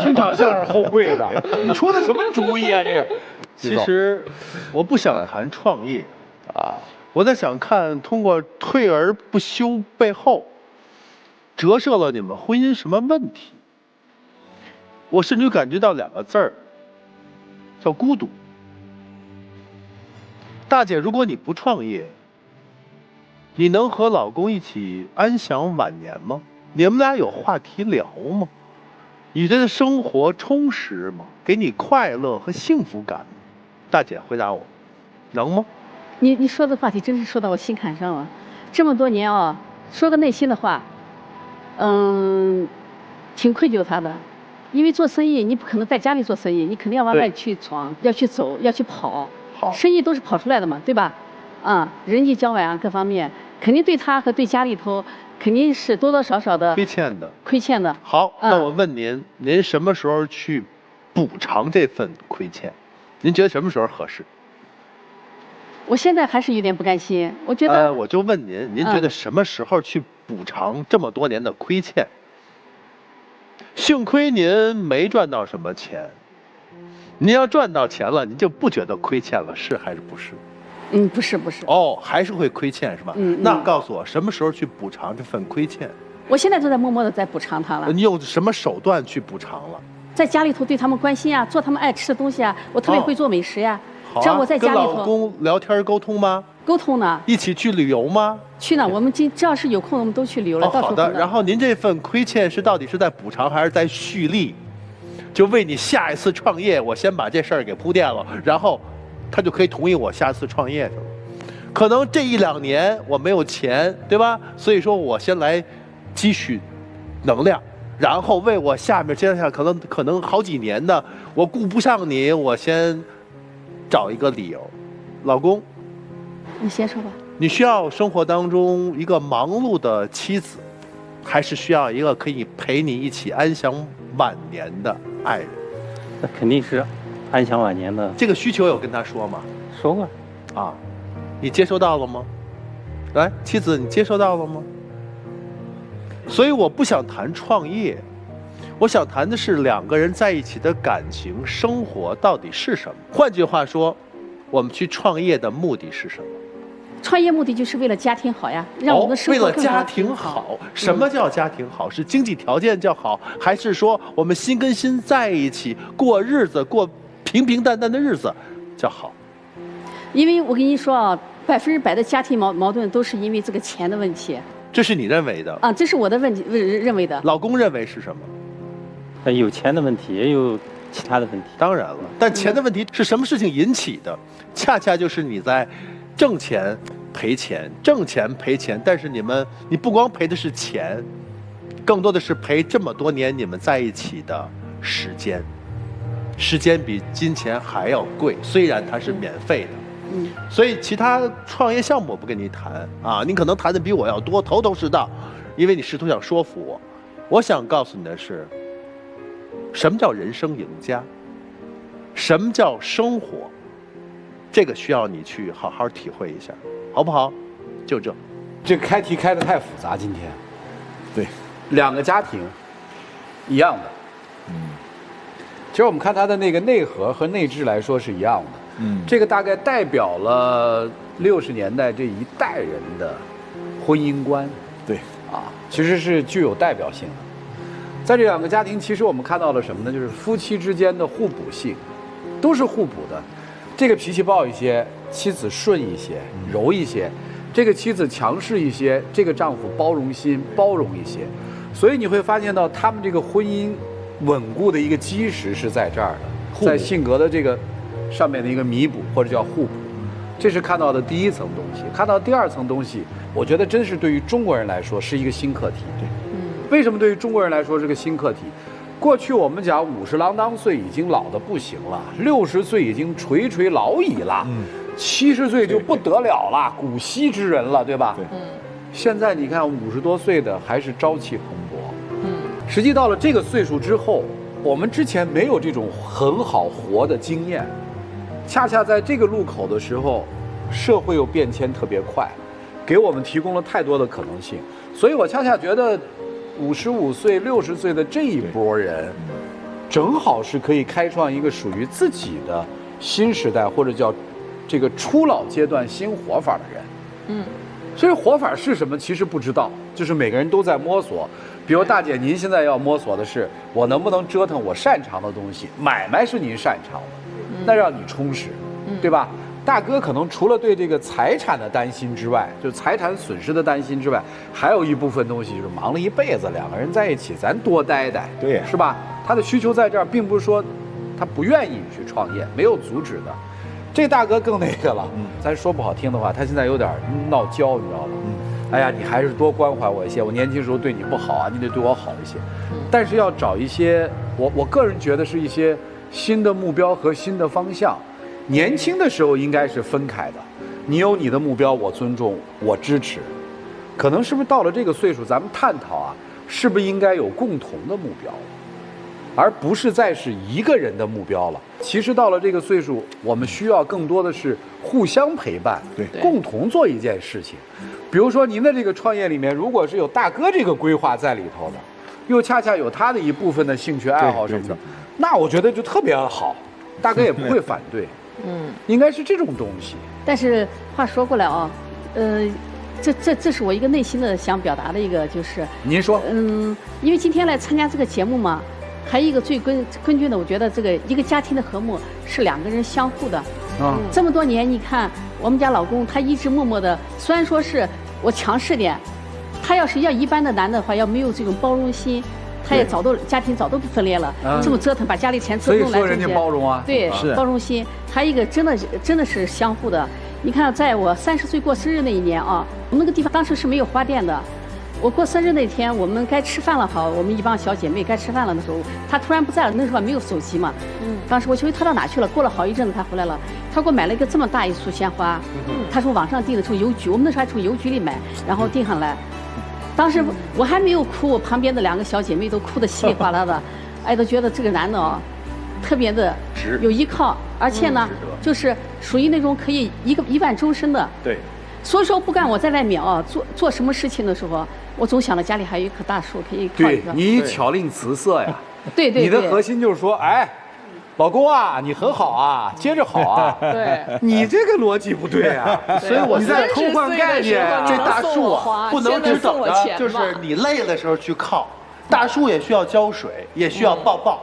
听场相声后贵的，你出的什么主意啊？这个。其实我不想谈创业啊，我在想看通过退而不休背后折射了你们婚姻什么问题。我甚至感觉到2个字儿。叫孤独。大姐，如果你不创业，你能和老公一起安享晚年吗？你们俩有话题聊吗？你的生活充实吗？给你快乐和幸福感吗？大姐，回答我，能吗？你说的话题真是说到我心坎上了。这么多年啊，说个内心的话，挺愧疚他的。因为做生意，你不可能在家里做生意，你肯定要往外去闯，要去走，要去跑。生意都是跑出来的嘛，对吧？人际交往啊，各方面肯定对他和对家里头肯定是多多少少的亏欠的。好，那我问您，您什么时候去补偿这份亏欠？您觉得什么时候合适？我现在还是有点不甘心，我觉得。我就问您，您觉得什么时候去补偿这么多年的亏欠？幸亏您没赚到什么钱，您要赚到钱了，您就不觉得亏欠了，是还是不是？不是。哦，还是会亏欠是吧？那告诉我什么时候去补偿这份亏欠？我现在都在默默的在补偿他了。你用什么手段去补偿了？在家里头对他们关心啊，做他们爱吃的东西啊，我特别会做美食呀。只要我在家里头。跟老公聊天沟通吗？沟通呢。一起去旅游吗？去呢，我们只要是有空，我们都去旅游了。好的。然后您这份亏欠到底是在补偿还是在蓄力？就为你下一次创业，我先把这事儿给铺垫了，然后他就可以同意我下次创业去了。可能这1、2年我没有钱，对吧？所以说我先来积蓄能量，然后为我下面接下来可能好几年的，我顾不上你，我先找一个理由。老公，你先说吧。你需要生活当中一个忙碌的妻子，还是需要一个可以陪你一起安享晚年的爱人？那肯定是安享晚年的。这个需求有跟他说吗？说过。啊，你接收到了吗？来，妻子，你接收到了吗？所以我不想谈创业，我想谈的是2个人在一起的感情生活到底是什么。换句话说，我们去创业的目的是什么？创业目的就是为了家庭好呀，让我们的生活更为了家庭好。什么叫家庭好？是经济条件叫好，还是说我们心跟心在一起过日子，过平平淡淡的日子叫好？因为我跟你说啊，100%的家庭矛盾都是因为这个钱的问题。这是你认为的啊？这是我的认为的。老公认为是什么？有钱的问题，也有其他的问题。当然了，但钱的问题是什么事情引起的？恰恰就是你在挣钱赔钱，挣钱赔钱，但是你不光赔的是钱，更多的是赔这么多年你们在一起的时间。时间比金钱还要贵，虽然它是免费的。所以其他创业项目我不跟你谈啊，你可能谈的比我要多，头头是道，因为你试图想说服我。我想告诉你的是，什么叫人生赢家？什么叫生活？这个需要你去好好体会一下，好不好？就这。这个开题开得太复杂，今天。对，2个家庭，一样的。其实我们看它的那个内核和内质来说是一样的。这个大概代表了60年代这一代人的婚姻观。对，其实是具有代表性的。在这2个家庭，其实我们看到了什么呢？就是夫妻之间的互补性，都是互补的。这个脾气暴一些，妻子顺一些、柔一些；这个妻子强势一些，这个丈夫包容心包容一些。所以你会发现到他们这个婚姻稳固的一个基石是在这儿的，在性格的这个上面的一个弥补或者叫互补，这是看到的第一层东西。看到第2层东西，我觉得真是对于中国人来说是一个新课题。对，为什么对于中国人来说是个新课题？过去我们讲50郎当岁已经老得不行了，60岁已经垂垂老矣了，70岁就不得了了，古稀之人了，对吧？对。现在你看50多岁的还是朝气蓬勃。实际到了这个岁数之后，我们之前没有这种很好活的经验，恰恰在这个路口的时候，社会又变迁特别快，给我们提供了太多的可能性。所以我恰恰觉得55岁、60岁的这一波人，正好是可以开创一个属于自己的新时代，或者叫这个初老阶段新活法的人。所以活法是什么？其实不知道，就是每个人都在摸索。比如大姐，您现在要摸索的是，我能不能折腾我擅长的东西？买卖是您擅长的，那让你充实，对吧？大哥可能除了对这个财产的担心之外，就财产损失的担心之外，还有一部分东西就是忙了一辈子，两个人在一起，咱多待待，对，是吧？他的需求在这儿，并不是说他不愿意去创业，没有阻止的。这大哥更那个了，咱说不好听的话，他现在有点闹娇，你知道吗？哎呀，你还是多关怀我一些，我年轻时候对你不好啊，你得对我好一些。但是要找一些，我个人觉得是一些新的目标和新的方向。年轻的时候应该是分开的，你有你的目标，我尊重，我支持。可能是不是到了这个岁数，咱们探讨啊，是不是应该有共同的目标？而不是再是一个人的目标了。其实到了这个岁数，我们需要更多的是互相陪伴，对，共同做一件事情。比如说您的这个创业里面，如果是有大哥这个规划在里头的，又恰恰有他的一部分的兴趣爱好什么的，那我觉得就特别好，大哥也不会反对。应该是这种东西。但是话说过来啊，这是我一个内心的想表达的一个，就是您说，因为今天来参加这个节目嘛，还有一个最根据的，我觉得这个一个家庭的和睦是两个人相互的。这么多年，你看我们家老公他一直默默的，虽然说是我强势点，他要是要一般的男的话，要没有这种包容心，他也家庭早都不分裂了。这么折腾，把家里钱折腾来所以说人家包容啊，对，包容心。还有一个真的是相互的。你看，在我30岁过生日那一年啊，我们那个地方当时是没有花店的。我过生日那天，我们该吃饭了，好，我们一帮小姐妹该吃饭了的时候，他突然不在了。那时候没有手机嘛，当时我就问他到哪去了。过了好一阵子，他回来了，他给我买了一个这么大一束鲜花，他说网上订的，从邮局，我们那时候还从邮局里买，然后订上来。当时我还没有哭，我旁边的2个小姐妹都哭得稀里哗啦的，哎，都觉得这个男的哦，特别的有依靠，而且呢，就是属于那种可以一万终身的。对。所以说，不管我在外面啊做什么事情的时候，我总想到家里还有一棵大树可以靠一个。对，你巧令辞色呀。对。你的核心就是说，哎，老公啊，你很好啊，接着好啊。对。你这个逻辑不对啊，所以我在偷换概念。这大树啊，不能只等着，就是你累的时候去靠。大树也需要浇水，也需要抱抱。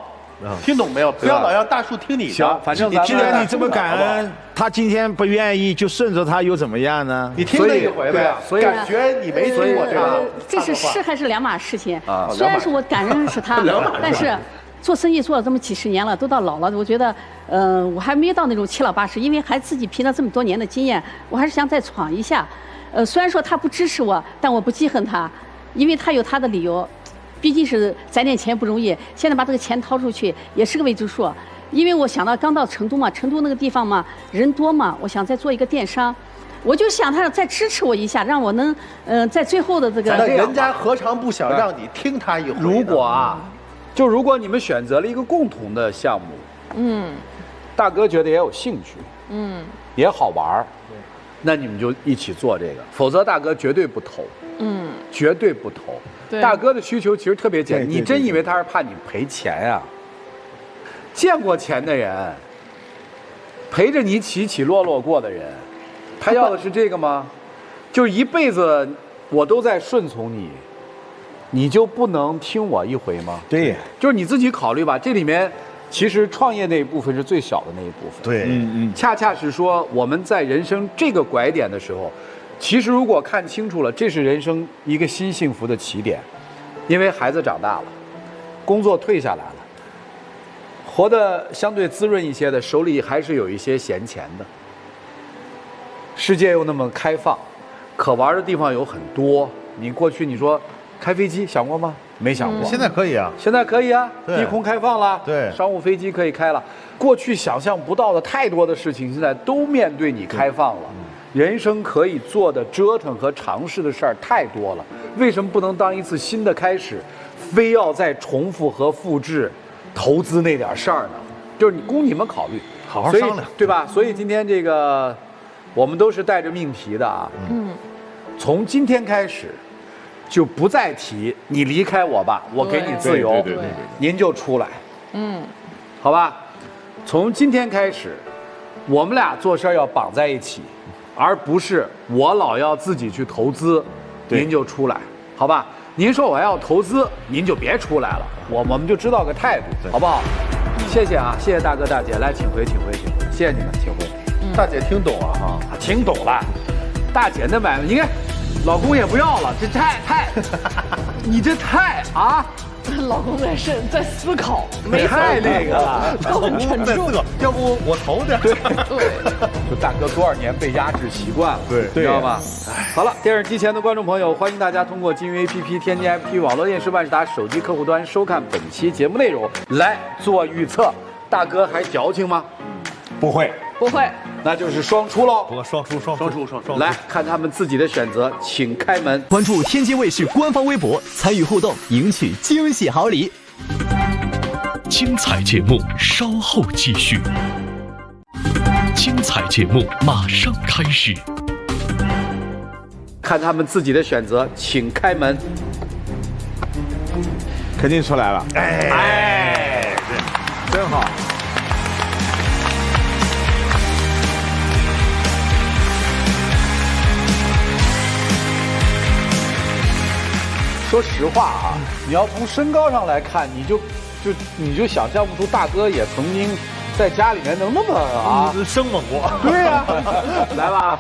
听懂没有？不要老让大树听你的。行，反正既然你这么感恩，他今天不愿意，就顺着他又怎么样呢？你听了一回呗，所以感觉你没听过这个。这是还是两码事情。虽然是我感恩是他，但是做生意做了这么几十年了，都到老了，我觉得，我还没到那种7老80，因为还自己凭着这么多年的经验，我还是想再闯一下。虽然说他不支持我，但我不记恨他，因为他有他的理由。毕竟是攒点钱不容易，现在把这个钱掏出去也是个未知数。因为我想到刚到成都嘛，成都那个地方嘛，人多嘛，我想再做一个电商，我就想他再支持我一下，让我能在最后的这个。那人家何尝不想让你听他一回？如果你们选择了一个共同的项目，大哥觉得也有兴趣，也好玩，那你们就一起做这个，否则大哥绝对不投，绝对不投。大哥的需求其实特别简单，你真以为他是怕你赔钱呀？见过钱的人，陪着你起起落落过的人，他要的是这个吗？就是一辈子我都在顺从你，你就不能听我一回吗？对，就是你自己考虑吧。这里面其实创业那一部分是最小的那一部分。对，恰恰是说我们在人生这个拐点的时候。其实，如果看清楚了，这是人生一个新幸福的起点，因为孩子长大了，工作退下来了，活得相对滋润一些的，手里还是有一些闲钱的。世界又那么开放，可玩的地方有很多。你过去你说开飞机想过吗？没想过。现在可以啊，现在可以啊，低空开放了，对，商务飞机可以开了。过去想象不到的太多的事情，现在都面对你开放了。人生可以做的折腾和尝试的事儿太多了，为什么不能当一次新的开始，非要再重复和复制投资那点事儿呢？就是供你们考虑，好好商量，对吧？所以今天这个我们都是带着命题的啊。从今天开始，就不再提你离开我吧，我给你自由，您就出来。好吧。从今天开始，我们俩做事儿要绑在一起。而不是我老要自己去投资，您就出来，好吧？您说我要投资，您就别出来了，我们就知道个态度，好不好？谢谢啊，谢谢大哥大姐，来，请回，谢谢你们，请回。大姐听懂了哈，听懂了。大姐那买卖，你看，老公也不要了，这太，你这太啊！老公在思考，没太那个了，都很沉重。要不我投点？对，就大哥多少年被压制习惯了，对，知道吧？好了，电视机前的观众朋友，欢迎大家通过金鱼 APP 添加 APP 网络电视万事达手机客户端收看本期节目内容，来做预测。大哥还矫情吗？不会，那就是双出喽。不过双出。来看他们自己的选择，请开门。关注天津卫视官方微博，参与互动，赢取惊喜好礼。精彩节目稍后继续。精彩节目马上开始。看他们自己的选择，请开门。肯定出来了。哎，真好。说实话啊，你要从身高上来看，你就想象不出大哥也曾经在家里面能那么啊生猛过。对呀、来吧，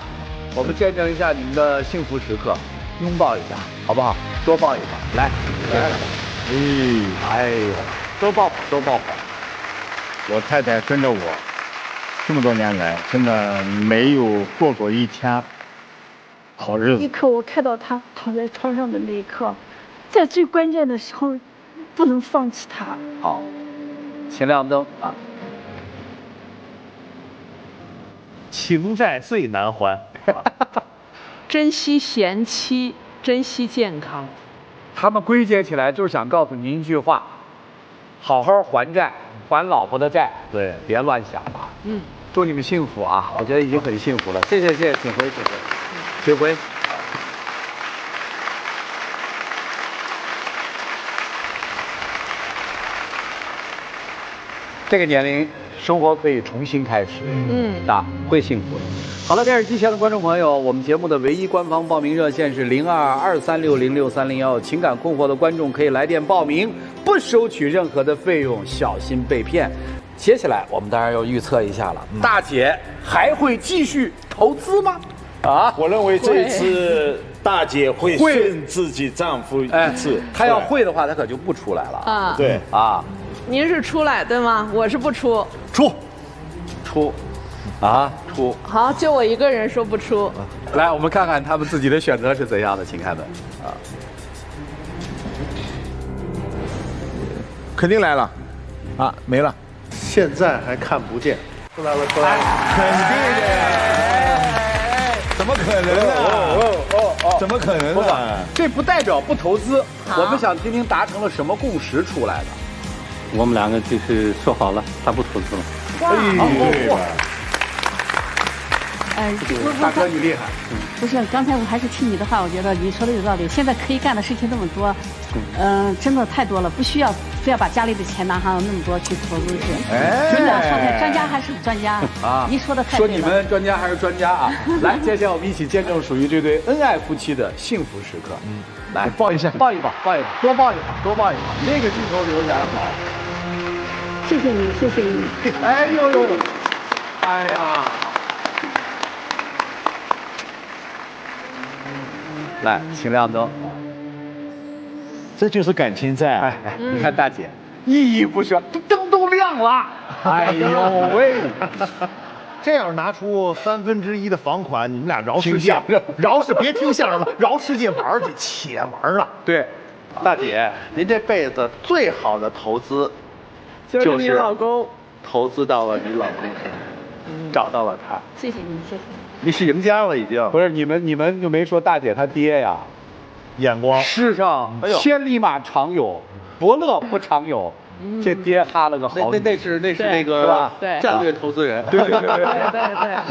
我们见证一下你们的幸福时刻，拥抱一下，好不好？多抱一抱，来，哎呦，多抱抱，多抱抱。我太太跟着我这么多年来，真的没有过过一天好日子。一刻我看到他躺在床上的那一刻，在最关键的时候，不能放弃他。好，请亮灯啊！情债最难还，珍惜贤妻，珍惜健康。他们归结起来就是想告诉您一句话：好好还债，还老婆的债。对，别乱想了。祝你们幸福啊！我觉得已经很幸福了。谢谢，谢谢，请回，请回，请回。这个年龄，生活可以重新开始，会幸福的。好了，电视机前的观众朋友，我们节目的唯一官方报名热线是0223606301，情感困惑的观众可以来电报名，不收取任何的费用，小心被骗。接下来我们当然要预测一下了，大姐还会继续投资吗？啊，我认为这一次大姐会顺自己丈夫一次。她要会的话，她可就不出来了啊。对啊。您是出来对吗？我是不出。出。好，就我一个人说不出。来，我们看看他们自己的选择是怎样的，请开门啊。肯定来了，啊，没了。现在还看不见。出来了，出来了。肯定的。怎么可能呢？怎么可能呢？这不代表不投资。我们想听听达成了什么共识出来的。我们两个就是说好了，他不投资了。大哥你厉害。不是，刚才我还是听你的话，我觉得你说的有道理。现在可以干的事情那么多，真的太多了，不需要非要把家里的钱拿上那么多去投资去。真的，说的专家还是专家啊！您说的太对了。说你们专家还是专家啊！来，接下来我们一起见证属于这对恩爱夫妻的幸福时刻。来抱一下，抱一抱，抱一抱，多抱一抱，多抱一抱。这个镜头留下来好。谢谢你，谢谢你。哎呦呦！哎呀！来，请亮灯。这就是感情债。哎，你看大姐依依不舍，灯都亮了。哎呦喂！这样拿出1/3的房款，你们俩饶是相声，饶是别听相声了，饶使劲玩去，且玩了。对，大姐，您这辈子最好的投资，就是你老公，投资到了你老公身上，找到了他。谢谢你，谢谢。你是赢家了已经。不是你们就没说大姐她爹呀？眼光。世上千里马常有，伯乐不常有。这爹哈了个好，那是那个是吧？对，战略投资人。对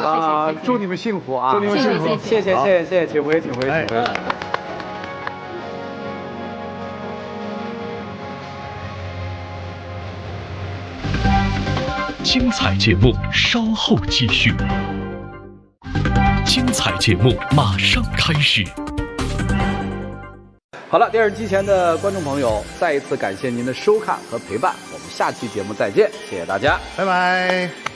啊！祝你们幸福啊！祝你们幸福！谢谢，请回，请回，请回。精彩节目稍后继续。精彩节目马上开始。好了，电视机前的观众朋友，再一次感谢您的收看和陪伴，我们下期节目再见，谢谢大家，拜拜。